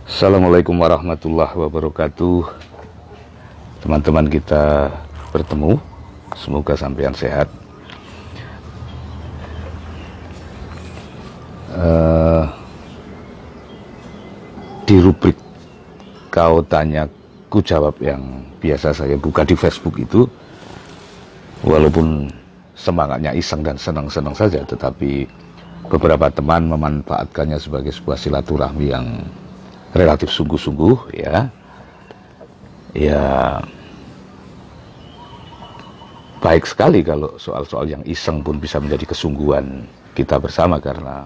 Assalamualaikum warahmatullahi wabarakatuh. Teman-teman kita bertemu, semoga sampean sehat. Di rubrik kau tanya ku jawab yang biasa saya buka di Facebook itu, walaupun semangatnya iseng dan senang-senang saja, tetapi beberapa teman memanfaatkannya sebagai sebuah silaturahmi yang relatif sungguh-sungguh, ya baik sekali kalau soal-soal yang iseng pun bisa menjadi kesungguhan kita bersama, karena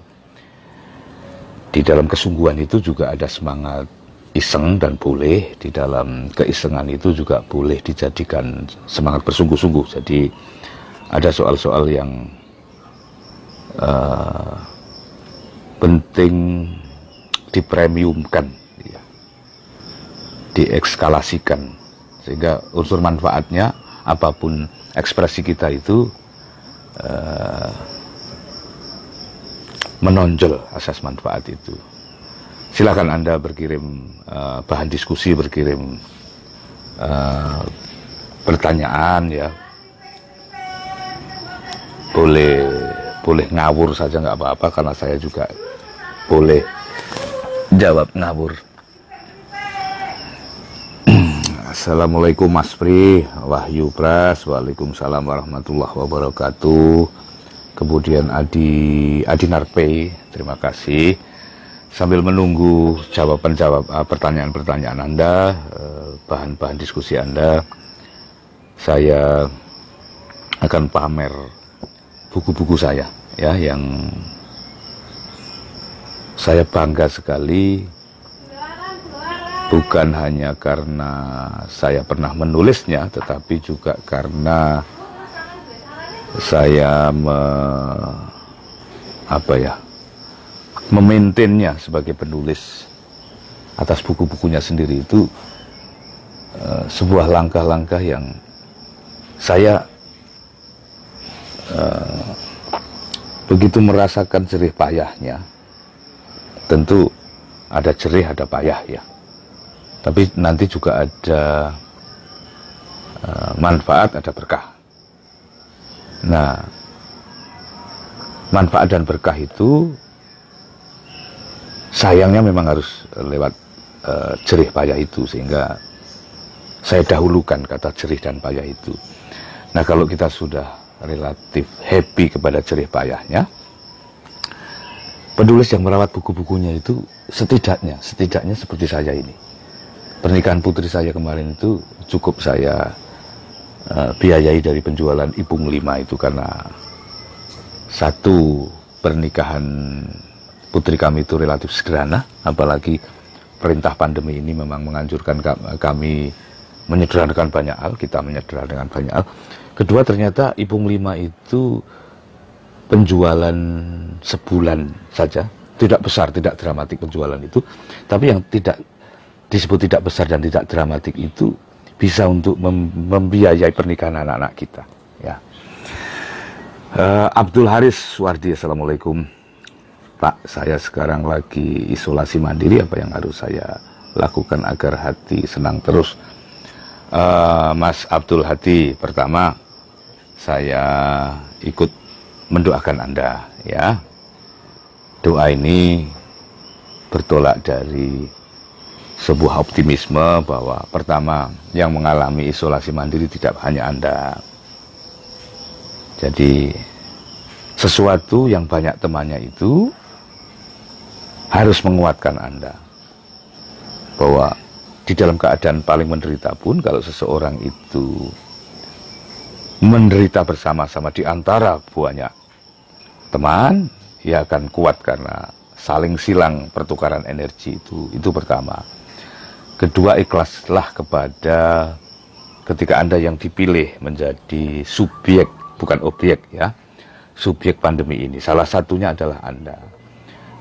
di dalam kesungguhan itu juga ada semangat iseng, dan boleh di dalam keisengan itu juga boleh dijadikan semangat bersungguh-sungguh. Jadi ada soal-soal yang penting dipremiumkan, ya, diekskalasikan, sehingga unsur manfaatnya apapun ekspresi kita itu menonjol asas manfaat itu. Silakan Anda berkirim bahan diskusi, berkirim pertanyaan, ya, boleh ngawur saja nggak apa-apa, karena saya juga boleh jawab ngawur. Assalamualaikum Mas Pri, Wahyu Pras, waalaikumsalam warahmatullahi wabarakatuh. Kemudian Adi Narpe, terima kasih. Sambil menunggu pertanyaan-pertanyaan Anda, bahan-bahan diskusi Anda, saya akan pamer buku-buku saya, ya, yang saya bangga sekali, bukan hanya karena saya pernah menulisnya, tetapi juga karena saya memaintainnya sebagai penulis atas buku-bukunya sendiri. Itu sebuah langkah-langkah yang saya begitu merasakan jerih payahnya. Tentu ada jerih, ada payah, ya, tapi nanti juga ada manfaat, ada berkah. Nah, manfaat dan berkah itu sayangnya memang harus lewat jerih payah itu, sehingga saya dahulukan kata jerih dan payah itu. Nah, kalau kita sudah relatif happy kepada jerih payahnya, penulis yang merawat buku-bukunya itu setidaknya seperti saya ini. Pernikahan putri saya kemarin itu cukup saya biayai dari penjualan Ipung 5 itu, karena satu, pernikahan putri kami itu relatif sederhana, apalagi perintah pandemi ini memang menganjurkan kami menyederhanakan banyak hal, kita menyederhanakan banyak hal. Kedua, ternyata Ipung 5 itu penjualan sebulan saja, tidak besar, tidak dramatik penjualan itu, tapi yang tidak disebut tidak besar dan tidak dramatik itu bisa untuk membiayai pernikahan anak-anak kita, ya. Abdul Haris Wardi, assalamualaikum Pak, saya sekarang lagi isolasi mandiri, apa yang harus saya lakukan agar hati senang terus? Mas Abdul Hadi, pertama saya ikut mendoakan Anda, ya. Doa ini bertolak dari sebuah optimisme bahwa pertama, yang mengalami isolasi mandiri tidak hanya Anda. Jadi sesuatu yang banyak temannya itu harus menguatkan Anda bahwa di dalam keadaan paling menderita pun, kalau seseorang itu menderita bersama-sama di antara banyak teman, ia akan kuat karena saling silang pertukaran energi itu pertama. Kedua, ikhlaslah kepada ketika Anda yang dipilih menjadi subjek, bukan objek, ya, subjek pandemi ini. Salah satunya adalah Anda.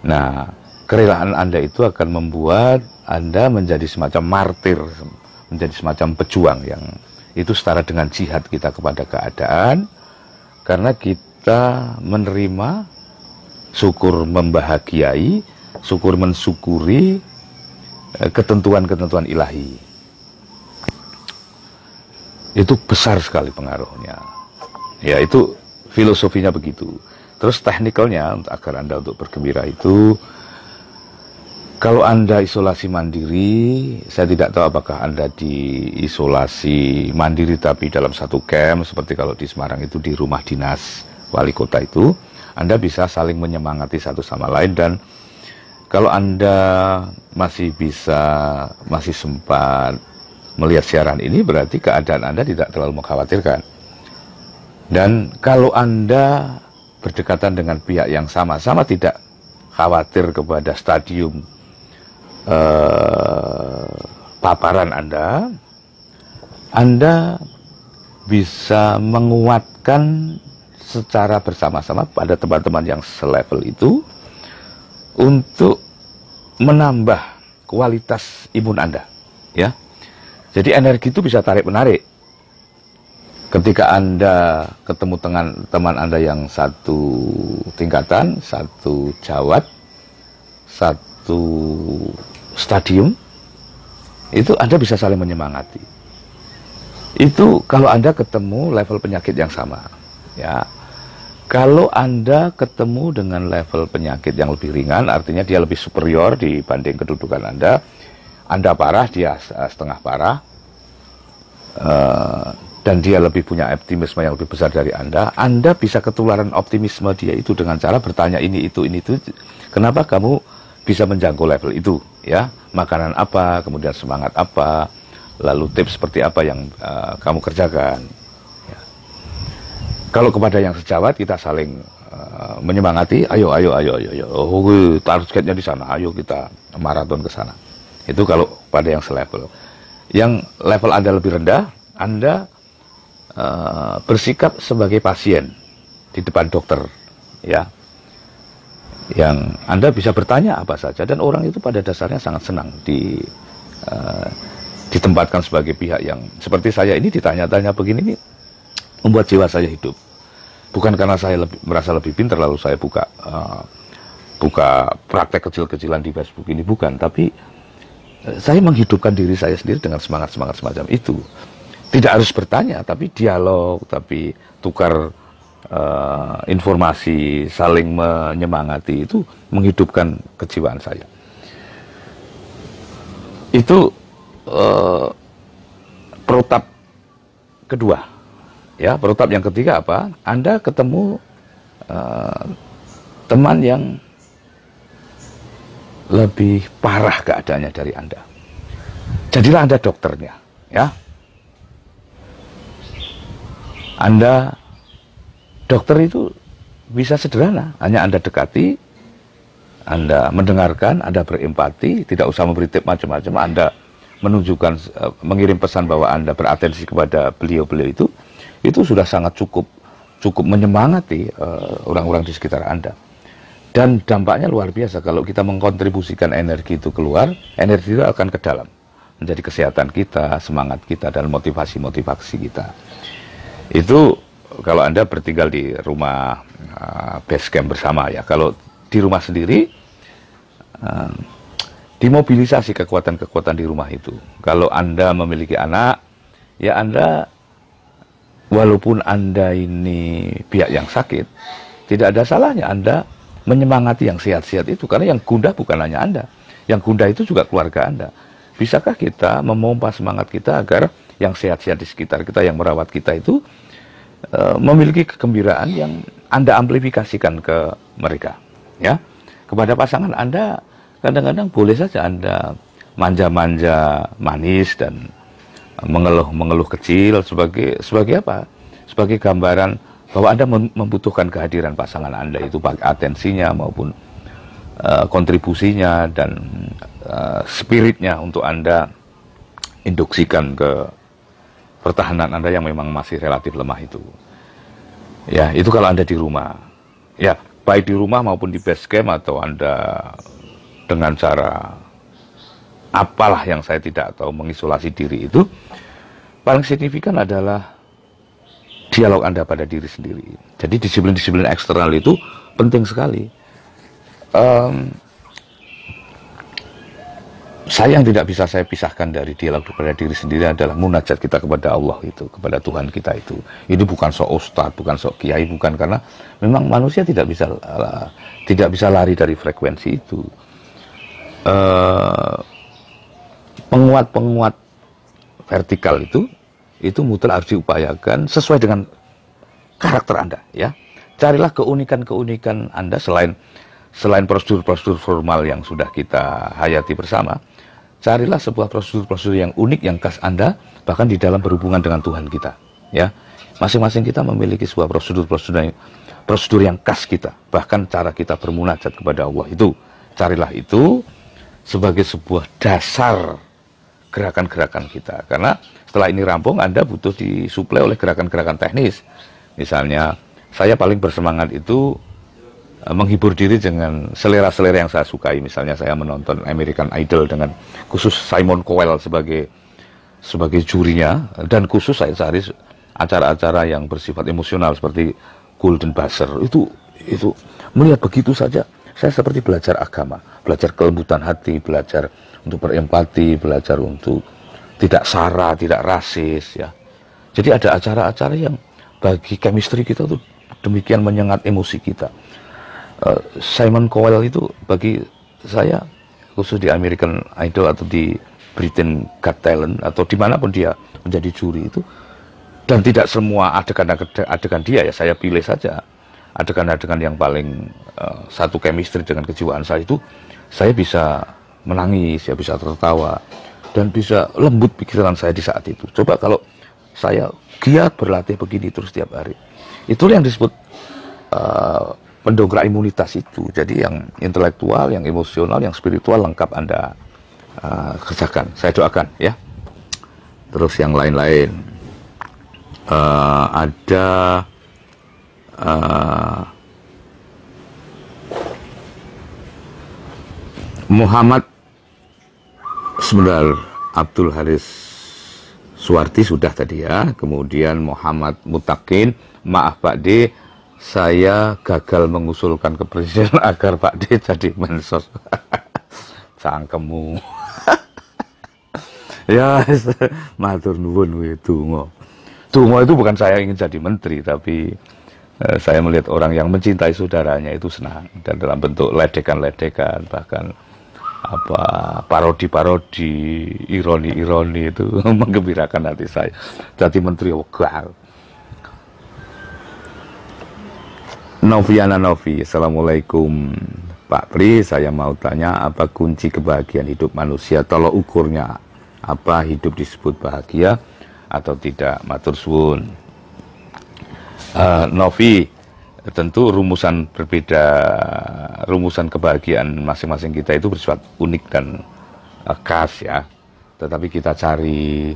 Nah, kerelaan Anda itu akan membuat Anda menjadi semacam martir, menjadi semacam pejuang yang itu setara dengan jihad kita kepada keadaan, karena kita menerima, syukur membahagiai, syukur mensyukuri ketentuan-ketentuan ilahi. Itu besar sekali pengaruhnya. Ya, itu filosofinya begitu. Terus teknikalnya agar Anda untuk bergembira itu, kalau Anda isolasi mandiri, saya tidak tahu apakah Anda diisolasi mandiri tapi dalam satu camp, seperti kalau di Semarang itu di rumah dinas wali kota itu, Anda bisa saling menyemangati satu sama lain. Dan kalau Anda masih sempat melihat siaran ini, berarti keadaan Anda tidak terlalu mengkhawatirkan. Dan kalau Anda berdekatan dengan pihak yang sama-sama tidak khawatir kepada stadium paparan Anda bisa menguatkan secara bersama-sama pada teman-teman yang selevel itu untuk menambah kualitas imun Anda, ya. Jadi energi itu bisa tarik-menarik. Ketika Anda ketemu teman Anda yang satu tingkatan, satu jawat, satu stadium, itu Anda bisa saling menyemangati. Itu kalau Anda ketemu level penyakit yang sama, ya. Kalau Anda ketemu dengan level penyakit yang lebih ringan, artinya dia lebih superior dibanding kedudukan Anda parah, dia setengah parah, dan dia lebih punya optimisme yang lebih besar dari Anda bisa ketularan optimisme dia itu dengan cara bertanya ini itu. Kenapa kamu bisa menjangkau level itu, ya? Makanan apa, kemudian semangat apa, lalu tips seperti apa yang kamu kerjakan. Ya. Kalau kepada yang sejawat kita saling menyemangati, ayo, targetnya di sana, ayo kita maraton ke sana. Itu kalau pada yang selevel. Yang level Anda lebih rendah, Anda bersikap sebagai pasien di depan dokter, ya, yang Anda bisa bertanya apa saja, dan orang itu pada dasarnya sangat senang ditempatkan sebagai pihak yang seperti saya ini ditanya-tanya begini, ini membuat jiwa saya hidup. Bukan karena saya merasa lebih pintar lalu saya buka praktek kecil-kecilan di Facebook ini, bukan, tapi saya menghidupkan diri saya sendiri dengan semangat semacam itu. Tidak harus bertanya, tapi dialog, tapi tukar informasi, saling menyemangati, itu menghidupkan kejiwaan saya. Itu protap kedua, ya. Protap yang ketiga apa? Anda ketemu teman yang lebih parah keadaannya dari Anda. Jadilah Anda dokternya, ya. Anda dokter itu bisa sederhana, hanya Anda dekati, Anda mendengarkan, Anda berempati, tidak usah memberi tip macam-macam, Anda menunjukkan, mengirim pesan bahwa Anda beratensi kepada beliau-beliau itu sudah sangat cukup menyemangati orang-orang di sekitar Anda. Dan dampaknya luar biasa kalau kita mengkontribusikan energi itu keluar, energi itu akan ke dalam, menjadi kesehatan kita, semangat kita, dan motivasi kita. Itu kalau Anda bertinggal di rumah base camp bersama, ya. Kalau di rumah sendiri, dimobilisasi kekuatan-kekuatan di rumah itu. Kalau Anda memiliki anak, ya Anda, walaupun Anda ini pihak yang sakit, tidak ada salahnya Anda menyemangati yang sehat-sehat itu, karena yang gundah bukan hanya Anda, yang gundah itu juga keluarga Anda. Bisakah kita memompa semangat kita agar yang sehat-sehat di sekitar kita, yang merawat kita itu memiliki kegembiraan yang Anda amplifikasikan ke mereka, ya. Kepada pasangan Anda, kadang-kadang boleh saja Anda manja-manja manis dan mengeluh kecil sebagai apa? Sebagai gambaran bahwa Anda membutuhkan kehadiran pasangan Anda itu, baik atensinya maupun kontribusinya dan spiritnya untuk Anda induksikan ke pertahanan Anda yang memang masih relatif lemah itu. Ya, itu kalau Anda di rumah. Ya, baik di rumah maupun di base camp, atau Anda dengan cara apalah yang saya tidak tahu mengisolasi diri, itu paling signifikan adalah dialog Anda pada diri sendiri. Jadi disiplin-disiplin eksternal itu penting sekali. yang tidak bisa saya pisahkan dari dialog kepada diri sendiri adalah munajat kita kepada Allah itu, kepada Tuhan kita itu. Ini bukan sok ustadz, bukan sok kiai, bukan, karena memang manusia tidak bisa lari dari frekuensi itu. Penguat-penguat vertikal itu mutlak harus diupayakan sesuai dengan karakter Anda, ya. Carilah keunikan-keunikan Anda selain prosedur-prosedur formal yang sudah kita hayati bersama. Carilah sebuah prosedur-prosedur yang unik, yang khas Anda, bahkan di dalam berhubungan dengan Tuhan kita, ya. Masing-masing kita memiliki sebuah prosedur yang khas kita, bahkan cara kita bermunajat kepada Allah itu. Carilah itu sebagai sebuah dasar gerakan-gerakan kita, karena setelah ini rampung Anda butuh disuplai oleh gerakan-gerakan teknis. Misalnya, saya paling bersemangat itu menghibur diri dengan selera-selera yang saya sukai. Misalnya saya menonton American Idol dengan khusus Simon Cowell sebagai jurinya, dan khusus saya cari acara-acara yang bersifat emosional seperti Golden Buzzer. Itu melihat begitu saja saya seperti belajar agama, belajar kelembutan hati, belajar untuk berempati, belajar untuk tidak sara, tidak rasis, ya. Jadi ada acara-acara yang bagi chemistry kita tuh demikian menyengat emosi kita. Simon Cowell itu bagi saya, khusus di American Idol atau di Britain Got Talent atau dimanapun dia menjadi juri itu, dan tidak semua adegan dia, ya saya pilih saja adegan-adegan yang paling satu chemistry dengan kejiwaan saya itu, saya bisa menangis, ya bisa tertawa, dan bisa lembut pikiran saya di saat itu. Coba kalau saya giat berlatih begini terus setiap hari, itulah yang disebut pendongkrak imunitas itu. Jadi yang intelektual, yang emosional, yang spiritual lengkap Anda kerjakan. Saya doakan, ya. Terus yang lain-lain, ada Muhammad sebentar, Abdul Haris Suwarti sudah tadi, ya. Kemudian Muhammad Mutakin, maaf Pak D, saya gagal mengusulkan ke presiden agar Pak D jadi mensos. Cangkemmu. Ya, matur nuwun donga. Donga itu bukan saya ingin jadi menteri, tapi saya melihat orang yang mencintai saudaranya itu senang, dan dalam bentuk ledekan-ledekan, bahkan parodi-parodi, ironi-ironi itu menggembirakan hati saya. Jadi menteri wakal. Noviana Novi, Assalamualaikum Pak Pri, saya mau tanya apa kunci kebahagiaan hidup manusia, tolok ukurnya apa hidup disebut bahagia atau tidak, matur suwun. Novi, tentu rumusan berbeda, rumusan kebahagiaan masing-masing kita itu bersifat unik dan khas, ya, tetapi kita cari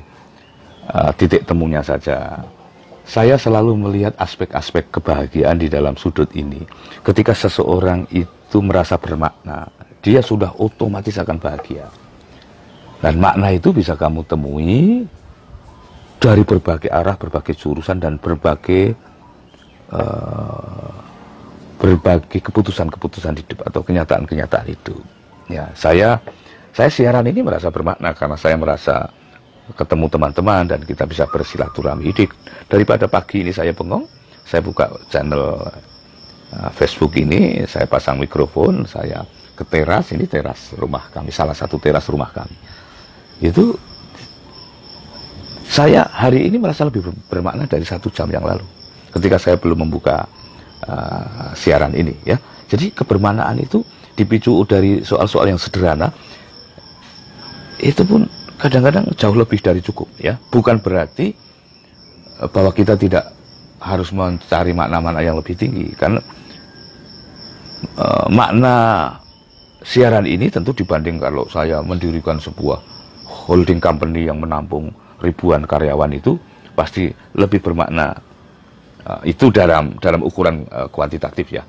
titik temunya saja. Saya selalu melihat aspek-aspek kebahagiaan di dalam sudut ini. Ketika seseorang itu merasa bermakna, dia sudah otomatis akan bahagia. Dan makna itu bisa kamu temui dari berbagai arah, berbagai jurusan, dan berbagai keputusan-keputusan hidup atau kenyataan-kenyataan hidup. Ya, saya siaran ini merasa bermakna karena saya merasa ketemu teman-teman dan kita bisa bersilaturahmi. Daripada pagi ini saya bengong, saya buka channel Facebook ini, saya pasang mikrofon, saya ke teras, ini teras rumah kami, salah satu teras rumah kami. Itu saya hari ini merasa lebih bermakna dari 1 jam yang lalu ketika saya belum membuka siaran ini, ya. Jadi kebermaknaan itu dipicu dari soal-soal yang sederhana, itu pun kadang-kadang jauh lebih dari cukup, ya. Bukan berarti bahwa kita tidak harus mencari makna-makna yang lebih tinggi, karena makna siaran ini tentu dibanding kalau saya mendirikan sebuah holding company yang menampung ribuan karyawan, itu pasti lebih bermakna, itu dalam ukuran kuantitatif, ya.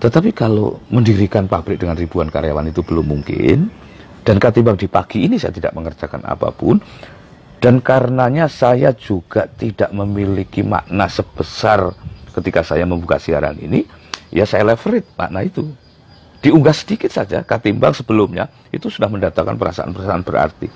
Tetapi kalau mendirikan pabrik dengan ribuan karyawan itu belum mungkin. Dan ketimbang di pagi ini saya tidak mengerjakan apapun, dan karenanya saya juga tidak memiliki makna sebesar ketika saya membuka siaran ini, ya saya leverage makna itu. diunggah sedikit saja ketimbang sebelumnya, itu sudah mendatangkan perasaan-perasaan berarti.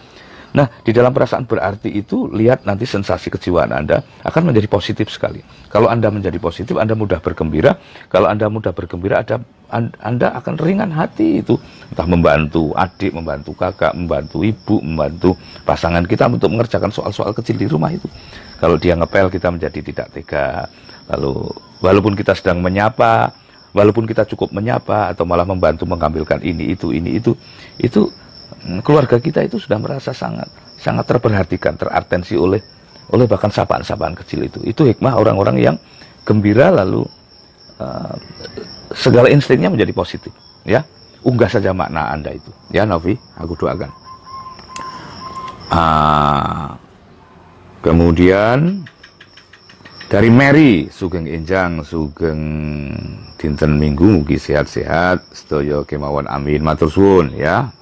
Nah, di dalam perasaan berarti itu, lihat nanti sensasi kejiwaan Anda akan menjadi positif sekali. Kalau Anda menjadi positif, Anda mudah bergembira. Kalau Anda mudah bergembira, Anda akan ringan hati itu. Entah membantu adik, membantu kakak, membantu ibu, membantu pasangan kita untuk mengerjakan soal-soal kecil di rumah itu. Kalau dia ngepel, kita menjadi tidak tega. Lalu, walaupun kita sedang menyapa, walaupun kita cukup menyapa, atau malah membantu mengambilkan ini, itu keluarga kita itu sudah merasa sangat terperhatikan, teratensi oleh bahkan sapaan-sapaan kecil itu. Itu hikmah orang-orang yang gembira, lalu segala instingnya menjadi positif. Ya, unggah saja makna Anda itu. Ya, Novi, aku doakan. Kemudian dari Mary, sugeng enjang, sugeng dinten Minggu, mugi sehat-sehat, sedaya kemawon amin, matur suwun ya.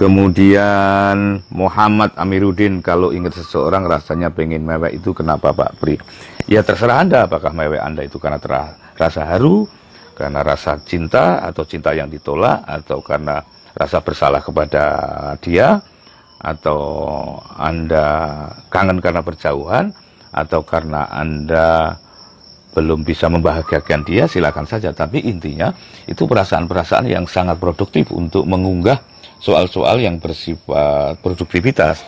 Kemudian Muhammad Amiruddin, kalau ingat seseorang rasanya pengen mewek itu kenapa Pak Pri? Ya terserah Anda, apakah mewek Anda itu karena rasa haru, karena rasa cinta atau cinta yang ditolak, atau karena rasa bersalah kepada dia, atau Anda kangen karena berjauhan, atau karena Anda belum bisa membahagiakan dia, silakan saja. Tapi intinya itu perasaan-perasaan yang sangat produktif untuk mengunggah soal-soal yang bersifat produktivitas.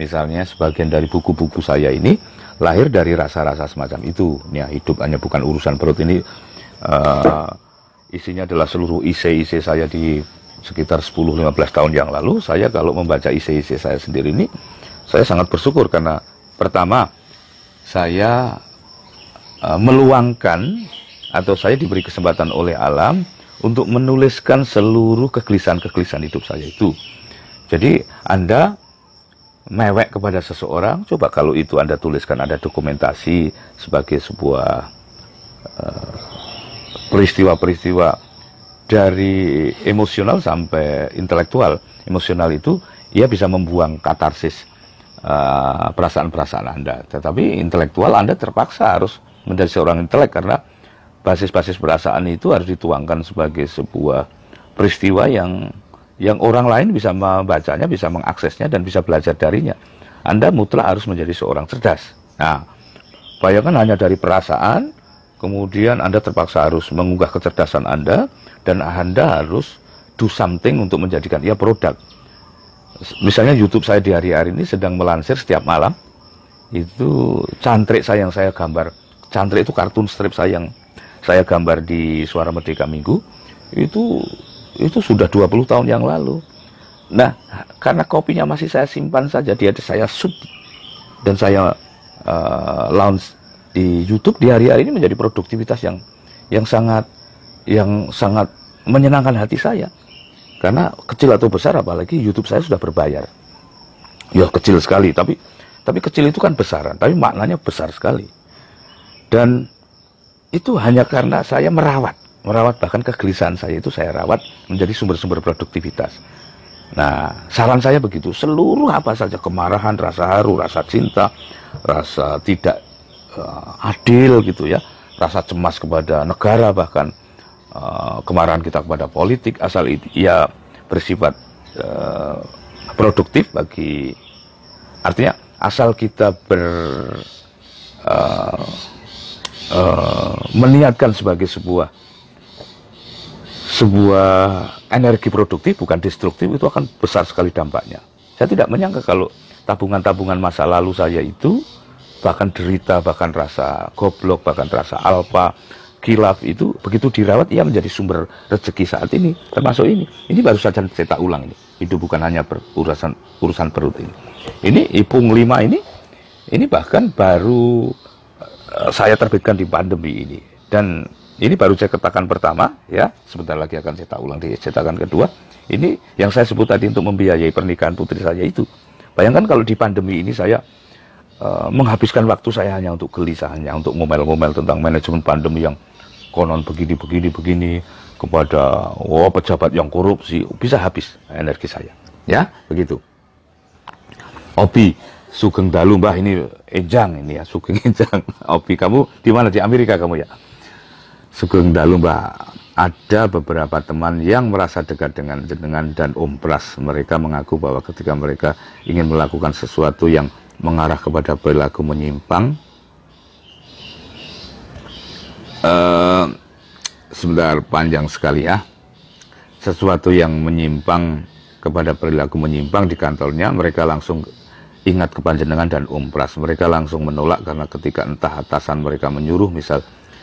Misalnya sebagian dari buku-buku saya ini lahir dari rasa-rasa semacam itu. Ya, hidup hanya bukan urusan perut ini isinya adalah seluruh isi saya di sekitar 10-15 tahun yang lalu. Saya kalau membaca isi saya sendiri ini, saya sangat bersyukur karena pertama, saya meluangkan atau saya diberi kesempatan oleh alam untuk menuliskan seluruh kegelisahan-kegelisahan hidup saya itu. Jadi Anda mewek kepada seseorang, coba kalau itu Anda tuliskan, ada dokumentasi sebagai sebuah peristiwa-peristiwa dari emosional sampai intelektual. Emosional itu ia bisa membuang katarsis perasaan-perasaan Anda, tetapi intelektual Anda terpaksa harus menjadi seorang intelek karena basis-basis perasaan itu harus dituangkan sebagai sebuah peristiwa yang orang lain bisa membacanya, bisa mengaksesnya, dan bisa belajar darinya. Anda mutlak harus menjadi seorang cerdas. Nah, bayangkan hanya dari perasaan, kemudian Anda terpaksa harus mengunggah kecerdasan Anda, dan Anda harus do something untuk menjadikan ia produk. Misalnya YouTube saya di hari-hari ini sedang melansir setiap malam, itu cantrik saya yang saya gambar. Cantrik itu kartun strip saya yang saya gambar di Suara Merdeka Minggu, itu sudah 20 tahun yang lalu. Nah, karena kopinya masih saya simpan saja, saya shoot dan saya launch di YouTube di hari-hari ini menjadi produktivitas yang sangat menyenangkan hati saya. Karena kecil atau besar, apalagi YouTube saya sudah berbayar. Ya kecil sekali, tapi kecil itu kan besaran, tapi maknanya besar sekali. Dan itu hanya karena saya merawat bahkan kegelisahan saya itu saya rawat menjadi sumber-sumber produktivitas. Nah, saran saya begitu, seluruh apa saja, kemarahan, rasa haru, rasa cinta, rasa tidak adil gitu ya, rasa cemas kepada negara, bahkan kemarahan kita kepada politik, asal ia bersifat produktif bagi, artinya asal kita meniatkan sebagai sebuah energi produktif, bukan destruktif, itu akan besar sekali dampaknya. Saya tidak menyangka kalau tabungan-tabungan masa lalu saya itu, bahkan derita, bahkan rasa goblok, bahkan rasa alpa, khilaf itu, begitu dirawat, ia menjadi sumber rezeki saat ini, termasuk ini. Ini baru saja cetak ulang ini. Hidup bukan hanya urusan perut ini. Ini Ipung 5 ini bahkan baru saya terbitkan di pandemi ini, dan ini baru cetakan pertama ya, sebentar lagi akan cetak ulang di cetakan kedua. Ini yang saya sebut tadi untuk membiayai pernikahan putri saya itu. Bayangkan kalau di pandemi ini saya menghabiskan waktu saya hanya untuk gelisah, hanya untuk ngomel-ngomel tentang manajemen pandemi yang konon begini kepada pejabat yang korupsi, bisa habis energi saya ya, begitu. Obi Sugeng Dalu, Mbah, ini Enjang ini ya, Sugeng Enjang. Obi, kamu di mana? Di Amerika kamu ya? Sugeng Dalu, Mbah. ada beberapa teman yang merasa dekat dengan jenengan dan Om Pras. Mereka mengaku bahwa ketika mereka ingin melakukan sesuatu yang mengarah kepada perilaku menyimpang, sebentar, panjang sekali ya. Sesuatu yang menyimpang kepada perilaku menyimpang di kantornya, mereka langsung ingat kepada jenengan dan Om Pras. Mereka langsung menolak karena ketika entah atasan mereka menyuruh, misal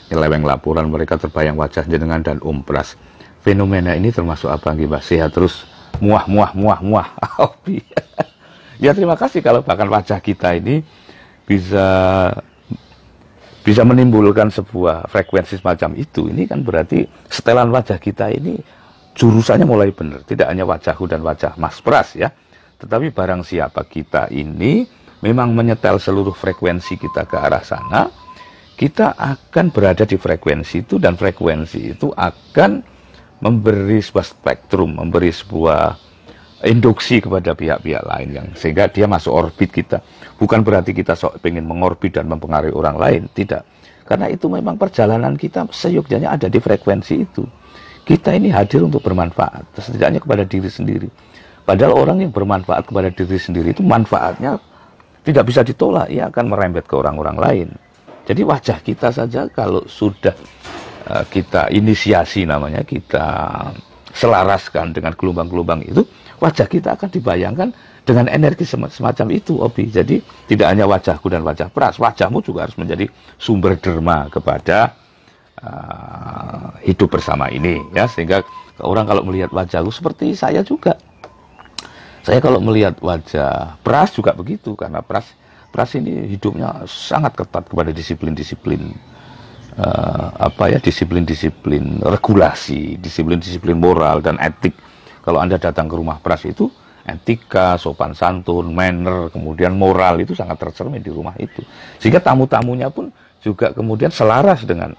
nyeleweng laporan, mereka terbayang wajah jenengan dan Om Pras. Fenomena ini termasuk apa nggih, Mbah? Sehat terus, muah. Ya terima kasih kalau bahkan wajah kita ini bisa menimbulkan sebuah frekuensi semacam itu. Ini kan berarti setelan wajah kita ini jurusannya mulai benar. Tidak hanya wajahku dan wajah Mas Pras ya, tetapi barang siapa kita ini memang menyetel seluruh frekuensi kita ke arah sana, kita akan berada di frekuensi itu, dan frekuensi itu akan memberi sebuah spektrum, memberi sebuah induksi kepada pihak-pihak lain yang sehingga dia masuk orbit kita. Bukan berarti kita pengen mengorbit dan mempengaruhi orang lain, tidak. Karena itu memang perjalanan kita seyogyanya ada di frekuensi itu. Kita ini hadir untuk bermanfaat, setidaknya kepada diri sendiri. Padahal orang yang bermanfaat kepada diri sendiri itu manfaatnya tidak bisa ditolak, ia akan merembet ke orang-orang lain. Jadi wajah kita saja kalau sudah kita inisiasi namanya, kita selaraskan dengan gelombang-gelombang itu, wajah kita akan dibayangkan dengan energi semacam itu, Obi. Jadi tidak hanya wajahku dan wajah Pras, wajahmu juga harus menjadi sumber derma kepada hidup bersama ini, ya. Sehingga orang kalau melihat wajahku seperti saya juga. Saya kalau melihat wajah Pras juga begitu, karena Pras ini hidupnya sangat ketat kepada disiplin-disiplin disiplin-disiplin regulasi, disiplin-disiplin moral dan etik. Kalau Anda datang ke rumah Pras itu, etika, sopan santun, manner, kemudian moral itu sangat tercermin di rumah itu. Sehingga tamu-tamunya pun juga kemudian selaras dengan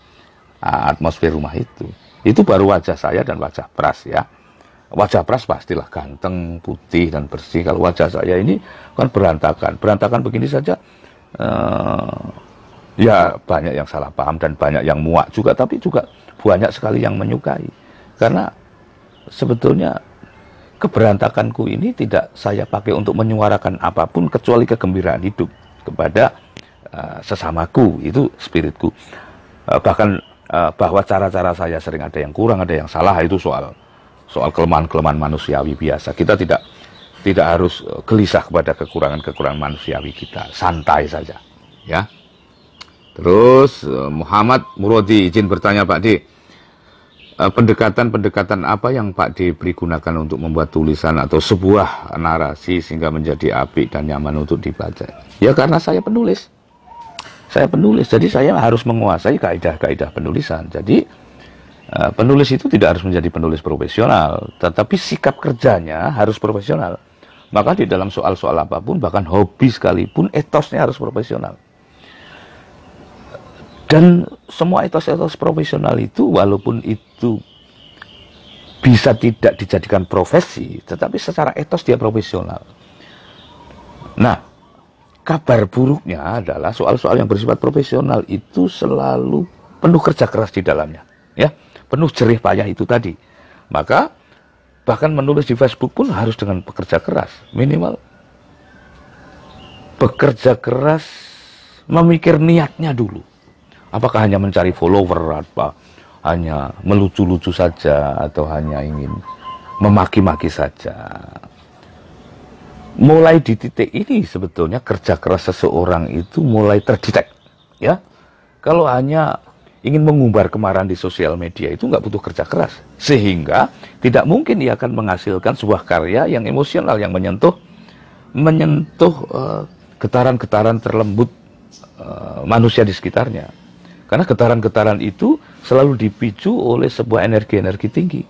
atmosfer rumah itu. Itu baru wajah saya dan wajah Pras ya. Wajah Pras pastilah ganteng, putih dan bersih. Kalau wajah saya ini kan berantakan begini saja. Ya banyak yang salah paham dan banyak yang muak juga, tapi juga banyak sekali yang menyukai. Karena sebetulnya keberantakanku ini tidak saya pakai untuk menyuarakan apapun kecuali kegembiraan hidup kepada sesamaku, itu spiritku. Bahkan bahwa cara-cara saya sering ada yang kurang, ada yang salah, itu soal kelemahan-kelemahan manusiawi biasa. Kita tidak harus gelisah kepada kekurangan-kekurangan manusiawi kita, santai saja ya. Terus Muhammad Murodi izin bertanya, Pak D, pendekatan apa yang Pak D beri gunakan untuk membuat tulisan atau sebuah narasi sehingga menjadi apik dan nyaman untuk dibaca? Ya karena saya penulis, jadi saya harus menguasai kaidah-kaidah penulisan. Jadi penulis itu tidak harus menjadi penulis profesional, tetapi sikap kerjanya harus profesional. Maka di dalam soal-soal apapun, bahkan hobi sekalipun, etosnya harus profesional. Dan semua etos-etos profesional itu, walaupun itu bisa tidak dijadikan profesi, tetapi secara etos dia profesional. Nah, kabar buruknya adalah soal-soal yang bersifat profesional itu selalu penuh kerja keras di dalamnya, ya, penuh jerih payah itu tadi. Maka bahkan menulis di Facebook pun harus dengan pekerja keras, minimal bekerja keras, memikir niatnya dulu. Apakah hanya mencari follower, apa hanya melucu-lucu saja, atau hanya ingin memaki-maki saja. Mulai di titik ini sebetulnya kerja keras seseorang itu mulai terdetek, ya. Kalau hanya ingin mengumbar kemarahan di sosial media itu nggak butuh kerja keras, sehingga tidak mungkin ia akan menghasilkan sebuah karya yang emosional, yang menyentuh getaran-getaran terlembut manusia di sekitarnya. Karena getaran-getaran itu selalu dipicu oleh sebuah energi-energi tinggi.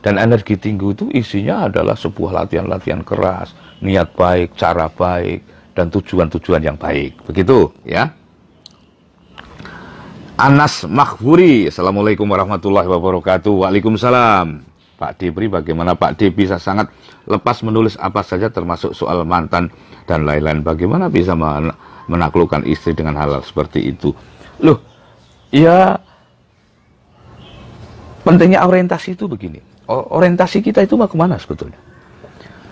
Dan energi tinggi itu isinya adalah sebuah latihan-latihan keras, niat baik, cara baik, dan tujuan-tujuan yang baik. Begitu ya. Anas Makhfuri, Assalamualaikum warahmatullahi wabarakatuh. Waalaikumsalam. Pak Debri, bagaimana Pak D bisa sangat lepas menulis apa saja termasuk soal mantan dan lain-lain. Bagaimana bisa menaklukkan istri dengan hal seperti itu? Loh, ya pentingnya orientasi itu begini. Orientasi kita itu mau kemana sebetulnya?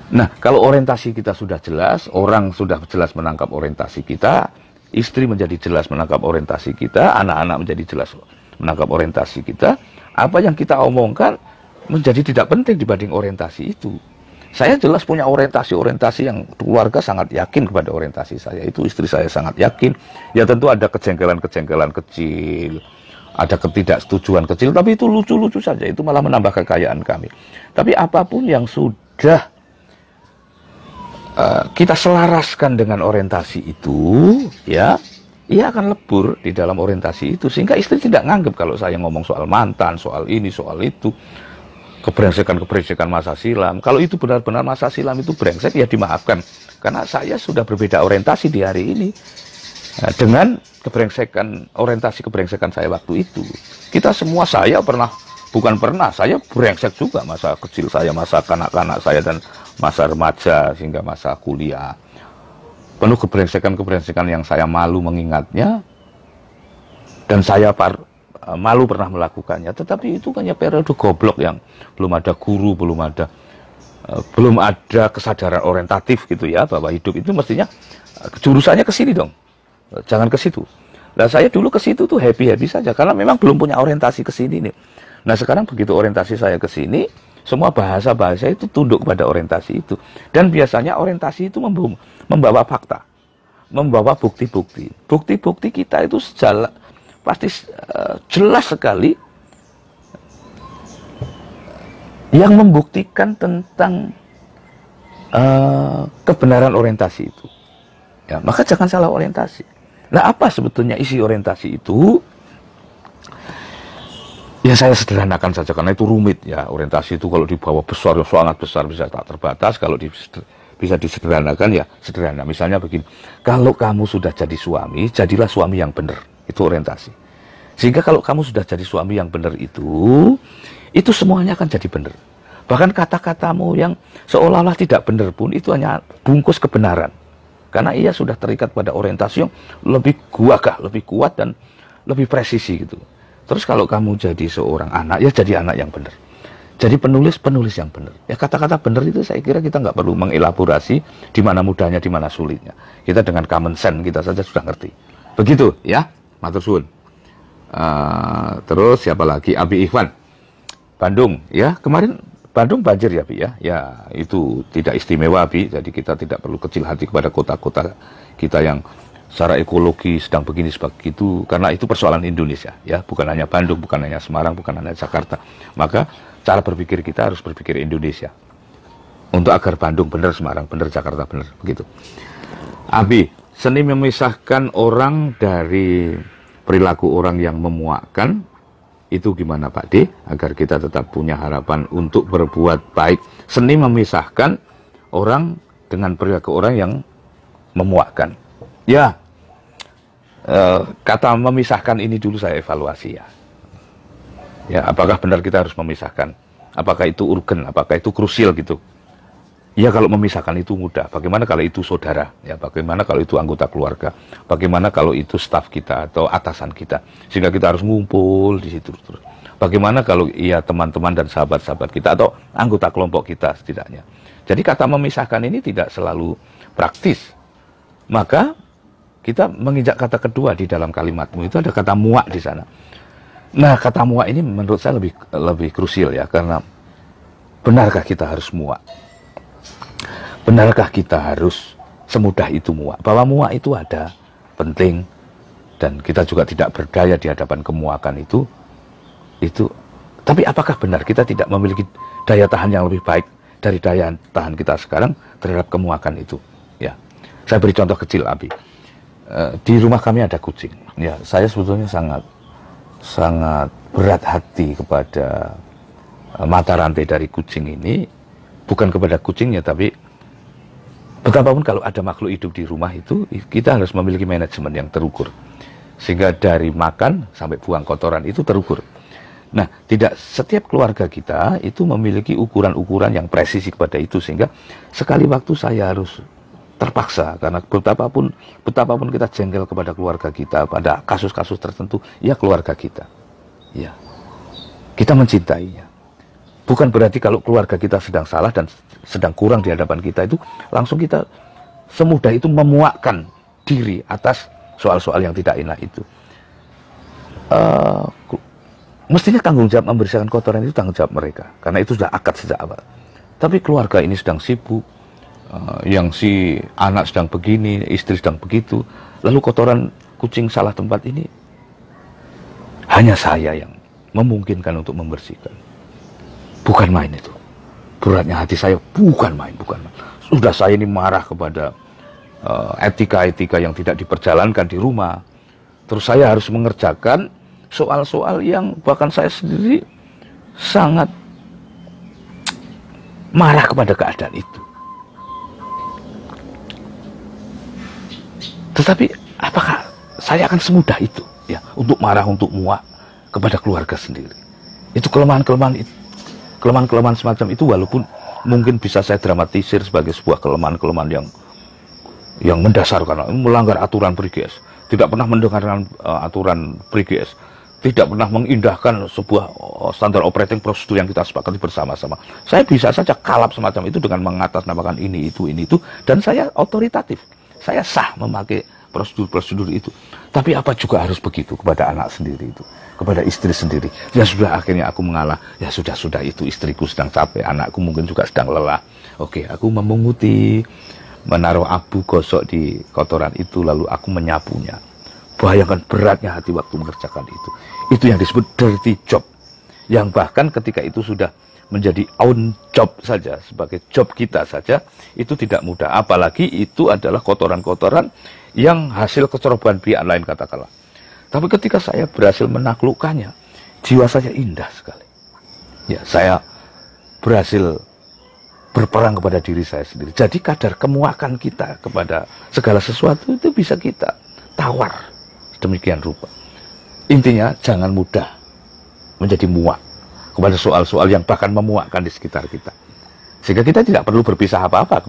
Nah, kalau orientasi kita sudah jelas, orang sudah jelas menangkap orientasi kita, istri menjadi jelas menangkap orientasi kita, anak-anak menjadi jelas menangkap orientasi kita, apa yang kita omongkan menjadi tidak penting dibanding orientasi itu. Saya jelas punya orientasi yang keluarga sangat yakin kepada orientasi saya itu, istri saya sangat yakin. Ya tentu ada kejengkelan-kejengkelan kecil, ada ketidaksetujuan kecil, tapi itu lucu-lucu saja, itu malah menambah kekayaan kami. Tapi apapun yang sudah kita selaraskan dengan orientasi itu, ya, ia akan lebur di dalam orientasi itu, sehingga istri tidak nganggap kalau saya ngomong soal mantan, soal ini, soal itu, kebrengsekan masa silam. Kalau itu benar-benar masa silam itu brengsek, ya dimaafkan. Karena saya sudah berbeda orientasi di hari ini dengan orientasi kebrengsekan saya waktu itu. Kita semua, saya saya brengsek juga masa kecil saya, masa kanak-kanak saya, dan masa remaja hingga masa kuliah. Penuh kebrengsekan yang saya malu mengingatnya, dan saya malu pernah melakukannya. Tetapi itu hanya periode goblok yang belum ada guru, belum ada kesadaran orientatif gitu ya, bahwa hidup itu mestinya jurusannya ke sini dong, jangan ke situ. Nah, saya dulu ke situ tuh happy saja karena memang belum punya orientasi ke sini nih. Nah, sekarang begitu orientasi saya ke sini, semua bahasa-bahasa itu tunduk pada orientasi itu. Dan biasanya orientasi itu membawa fakta, membawa bukti-bukti. Bukti-bukti kita itu pasti jelas sekali yang membuktikan tentang kebenaran orientasi itu. Ya, maka jangan salah orientasi. Nah, apa sebetulnya isi orientasi itu? Ya, saya sederhanakan saja karena itu rumit ya. Orientasi itu kalau dibawa besar, sangat besar, bisa tak terbatas. Kalau bisa disederhanakan ya sederhana. Misalnya begini, kalau kamu sudah jadi suami, jadilah suami yang benar. Itu orientasi. Sehingga kalau kamu sudah jadi suami yang benar itu semuanya akan jadi benar. Bahkan kata-katamu yang seolah-olah tidak benar pun itu hanya bungkus kebenaran. Karena ia sudah terikat pada orientasi yang lebih gagah, lebih kuat dan lebih presisi gitu. Terus kalau kamu jadi seorang anak, ya jadi anak yang benar. Jadi penulis yang benar. Ya kata-kata benar itu saya kira kita nggak perlu mengelaborasi di mana mudahnya, di mana sulitnya. Kita dengan common sense kita saja sudah ngerti. Begitu ya, matur suwun. Terus siapa lagi? Abi Ikhwan, Bandung ya, kemarin Bandung banjir ya Bi ya. Ya itu tidak istimewa Bi, jadi kita tidak perlu kecil hati kepada kota-kota kita yang secara ekologi sedang begini begitu, karena itu persoalan Indonesia ya, bukan hanya Bandung, bukan hanya Semarang, bukan hanya Jakarta. Maka cara berpikir kita harus berpikir Indonesia untuk agar Bandung benar, Semarang benar, Jakarta benar, begitu. Abi, seni memisahkan orang dari perilaku orang yang memuakkan, itu gimana Pak D, agar kita tetap punya harapan untuk berbuat baik. Seni memisahkan orang dengan perilaku orang yang memuakkan. Ya, kata memisahkan ini dulu saya evaluasi ya. Ya, apakah benar kita harus memisahkan? Apakah itu urgen? Apakah itu krusial gitu? Ya, kalau memisahkan itu mudah. Bagaimana kalau itu saudara? Ya, bagaimana kalau itu anggota keluarga? Bagaimana kalau itu staf kita atau atasan kita? Sehingga kita harus ngumpul di situ terus. Bagaimana kalau iya teman-teman dan sahabat-sahabat kita atau anggota kelompok kita setidaknya? Jadi kata memisahkan ini tidak selalu praktis. Maka kita menginjak kata kedua di dalam kalimatmu, itu ada kata muak di sana. Nah, kata muak ini menurut saya lebih krusial ya, karena benarkah kita harus muak? Benarkah kita harus semudah itu muak? Bahwa muak itu ada, penting, dan kita juga tidak berdaya di hadapan kemuakan itu. Tapi apakah benar kita tidak memiliki daya tahan yang lebih baik dari daya tahan kita sekarang terhadap kemuakan itu? Ya, saya beri contoh kecil, Abi. Di rumah kami ada kucing. Ya, saya sebetulnya sangat berat hati kepada mata rantai dari kucing ini, bukan kepada kucingnya, tapi betapapun kalau ada makhluk hidup di rumah itu, kita harus memiliki manajemen yang terukur. Sehingga dari makan sampai buang kotoran itu terukur. Nah, tidak setiap keluarga kita itu memiliki ukuran-ukuran yang presisi kepada itu. Sehingga sekali waktu saya harus terpaksa, karena betapapun kita jengkel kepada keluarga kita, pada kasus-kasus tertentu, ya keluarga kita. Ya. kita mencintainya. Bukan berarti kalau keluarga kita sedang salah dan sedang kurang di hadapan kita itu, langsung kita semudah itu memuakkan diri atas soal-soal yang tidak enak itu. Mestinya tanggung jawab membersihkan kotoran itu tanggung jawab mereka, karena itu sudah akad sejak awal. Tapi keluarga ini sedang sibuk, yang si anak sedang begini, istri sedang begitu, lalu kotoran kucing salah tempat ini, hanya saya yang memungkinkan untuk membersihkan. Bukan main itu. Beratnya hati saya bukan main, bukan main. Sudah saya ini marah kepada etika-etika yang tidak diperjalankan di rumah. Terus saya harus mengerjakan soal-soal yang bahkan saya sendiri sangat marah kepada keadaan itu. Tetapi apakah saya akan semudah itu ya untuk marah, untuk muak kepada keluarga sendiri? Itu kelemahan semacam itu, walaupun mungkin bisa saya dramatisir sebagai sebuah kelemahan yang mendasar karena melanggar aturan PRIGS, tidak pernah mendengarkan aturan PRIGS, tidak pernah mengindahkan sebuah standar operating prosedur yang kita sepakati bersama-sama. Saya bisa saja kalap semacam itu dengan mengatasnamakan ini itu, dan saya otoritatif. Saya sah memakai prosedur-prosedur itu. Tapi apa juga harus begitu kepada anak sendiri itu, kepada istri sendiri. Ya sudah, akhirnya aku mengalah. Ya sudah itu, istriku sedang capek, anakku mungkin juga sedang lelah. Oke, aku memunguti, menaruh abu gosok di kotoran itu, lalu aku menyapunya. Bayangkan beratnya hati waktu mengerjakan itu. Itu yang disebut dirty job. Yang bahkan ketika itu sudah menjadi own job saja, sebagai job kita saja, itu tidak mudah. Apalagi itu adalah kotoran-kotoran yang hasil kecerobohan pihak lain katakanlah. Tapi ketika saya berhasil menaklukkannya, jiwa saya indah sekali. Ya, saya berhasil berperang kepada diri saya sendiri. Jadi kadar kemuakan kita kepada segala sesuatu itu bisa kita tawar demikian rupa. Intinya jangan mudah menjadi muak kepada soal-soal yang bahkan memuakkan di sekitar kita. Sehingga kita tidak perlu berpisah apa-apa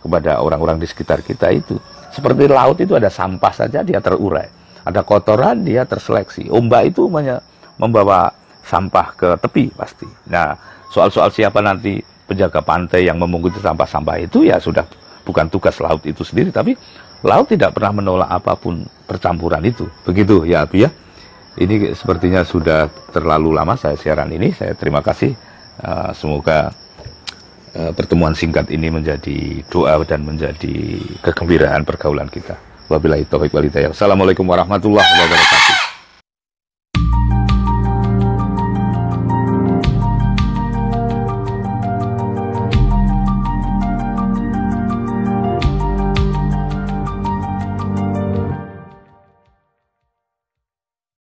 kepada orang-orang di sekitar kita itu. Seperti laut itu ada sampah saja dia terurai. Ada kotoran dia terseleksi. Ombak itu membawa sampah ke tepi pasti. Nah, soal-soal siapa nanti penjaga pantai yang memungut sampah-sampah itu ya sudah bukan tugas laut itu sendiri. Tapi laut tidak pernah menolak apapun percampuran itu. Begitu ya Abi ya. Ini sepertinya sudah terlalu lama saya siaran ini. Saya terima kasih. Semoga pertemuan singkat ini menjadi doa dan menjadi kegembiraan pergaulan kita. Wabillahi taufiq wal hidayah. Assalamualaikum warahmatullahi wabarakatuh.